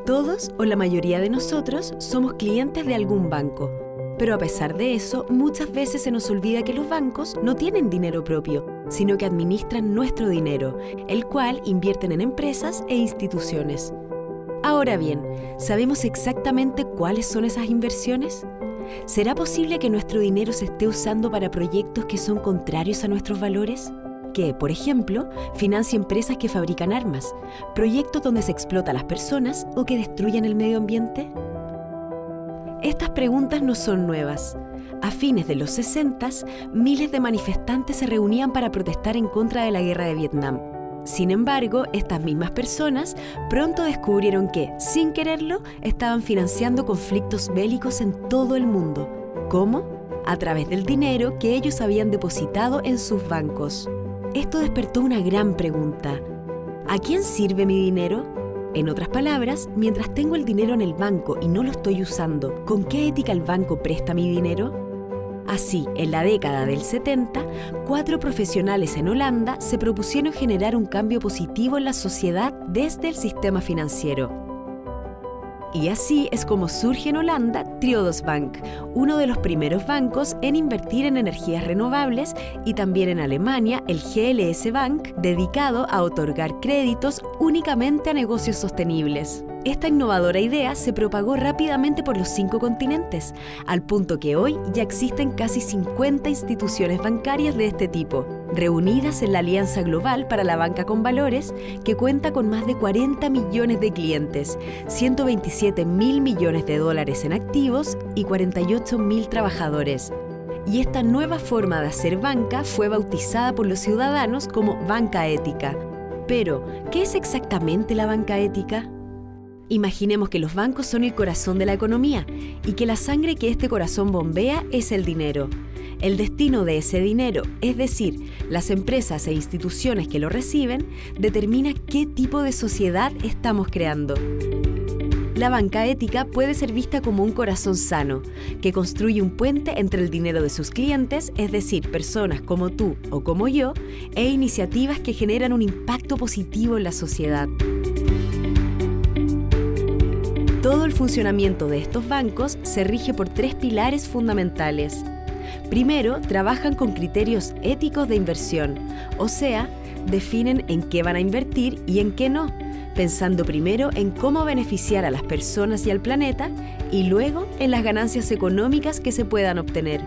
Todos o la mayoría de nosotros somos clientes de algún banco. Pero a pesar de eso, muchas veces se nos olvida que los bancos no tienen dinero propio, sino que administran nuestro dinero, el cual invierten en empresas e instituciones. Ahora bien, ¿sabemos exactamente cuáles son esas inversiones? ¿Será posible que nuestro dinero se esté usando para proyectos que son contrarios a nuestros valores? Que, por ejemplo, financie empresas que fabrican armas, proyectos donde se explota a las personas o que destruyan el medio ambiente. Estas preguntas no son nuevas. A fines de los 60, miles de manifestantes se reunían para protestar en contra de la guerra de Vietnam. Sin embargo, estas mismas personas pronto descubrieron que, sin quererlo, estaban financiando conflictos bélicos en todo el mundo. ¿Cómo? A través del dinero que ellos habían depositado en sus bancos. Esto despertó una gran pregunta. ¿A quién sirve mi dinero? En otras palabras, mientras tengo el dinero en el banco y no lo estoy usando, ¿con qué ética el banco presta mi dinero? Así, en la década del 70, 4 profesionales en Holanda se propusieron generar un cambio positivo en la sociedad desde el sistema financiero. Y así es como surge en Holanda Triodos Bank, uno de los primeros bancos en invertir en energías renovables, y también en Alemania el GLS Bank, dedicado a otorgar créditos únicamente a negocios sostenibles. Esta innovadora idea se propagó rápidamente por los 5 continentes, al punto que hoy ya existen casi 50 instituciones bancarias de este tipo, reunidas en la Alianza Global para la Banca con Valores, que cuenta con más de 40 millones de clientes, 127.000 millones de dólares en activos y 48.000 trabajadores. Y esta nueva forma de hacer banca fue bautizada por los ciudadanos como banca ética. Pero, ¿qué es exactamente la banca ética? Imaginemos que los bancos son el corazón de la economía y que la sangre que este corazón bombea es el dinero. El destino de ese dinero, es decir, las empresas e instituciones que lo reciben, determina qué tipo de sociedad estamos creando. La banca ética puede ser vista como un corazón sano, que construye un puente entre el dinero de sus clientes, es decir, personas como tú o como yo, e iniciativas que generan un impacto positivo en la sociedad. Todo el funcionamiento de estos bancos se rige por 3 pilares fundamentales. Primero, trabajan con criterios éticos de inversión, o sea, definen en qué van a invertir y en qué no, pensando primero en cómo beneficiar a las personas y al planeta y luego en las ganancias económicas que se puedan obtener.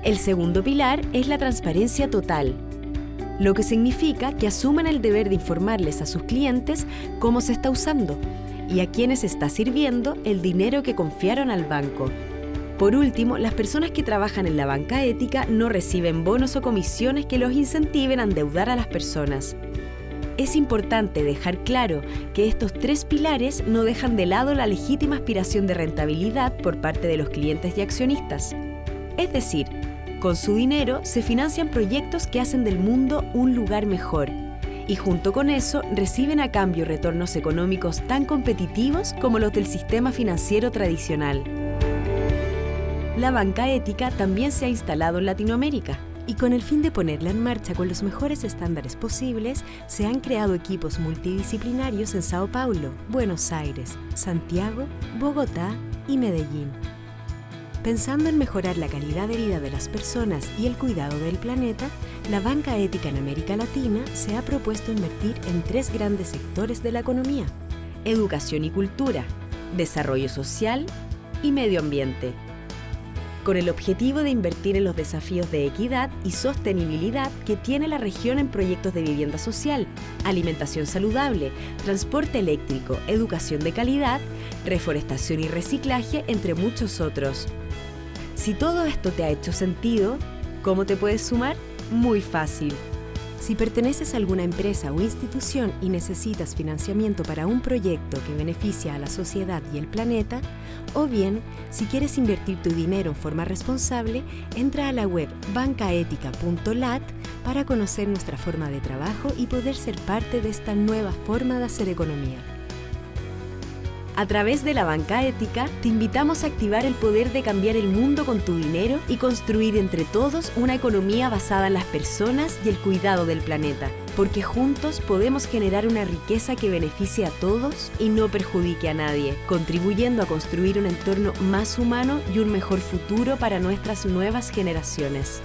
El segundo pilar es la transparencia total, lo que significa que asumen el deber de informarles a sus clientes cómo se está usando y a quiénes está sirviendo el dinero que confiaron al banco. Por último, las personas que trabajan en la banca ética no reciben bonos o comisiones que los incentiven a endeudar a las personas. Es importante dejar claro que estos 3 pilares no dejan de lado la legítima aspiración de rentabilidad por parte de los clientes y accionistas. Es decir, con su dinero se financian proyectos que hacen del mundo un lugar mejor, y junto con eso reciben a cambio retornos económicos tan competitivos como los del sistema financiero tradicional. La banca ética también se ha instalado en Latinoamérica, y con el fin de ponerla en marcha con los mejores estándares posibles, se han creado equipos multidisciplinarios en Sao Paulo, Buenos Aires, Santiago, Bogotá y Medellín. Pensando en mejorar la calidad de vida de las personas y el cuidado del planeta, la banca ética en América Latina se ha propuesto invertir en 3 grandes sectores de la economía: educación y cultura, desarrollo social y medio ambiente, con el objetivo de invertir en los desafíos de equidad y sostenibilidad que tiene la región en proyectos de vivienda social, alimentación saludable, transporte eléctrico, educación de calidad, reforestación y reciclaje, entre muchos otros. Si todo esto te ha hecho sentido, ¿cómo te puedes sumar? Muy fácil. Si perteneces a alguna empresa o institución y necesitas financiamiento para un proyecto que beneficia a la sociedad y el planeta, o bien, si quieres invertir tu dinero en forma responsable, entra a la web bancaetica.lat para conocer nuestra forma de trabajo y poder ser parte de esta nueva forma de hacer economía. A través de la banca ética, te invitamos a activar el poder de cambiar el mundo con tu dinero y construir entre todos una economía basada en las personas y el cuidado del planeta. Porque juntos podemos generar una riqueza que beneficie a todos y no perjudique a nadie, contribuyendo a construir un entorno más humano y un mejor futuro para nuestras nuevas generaciones.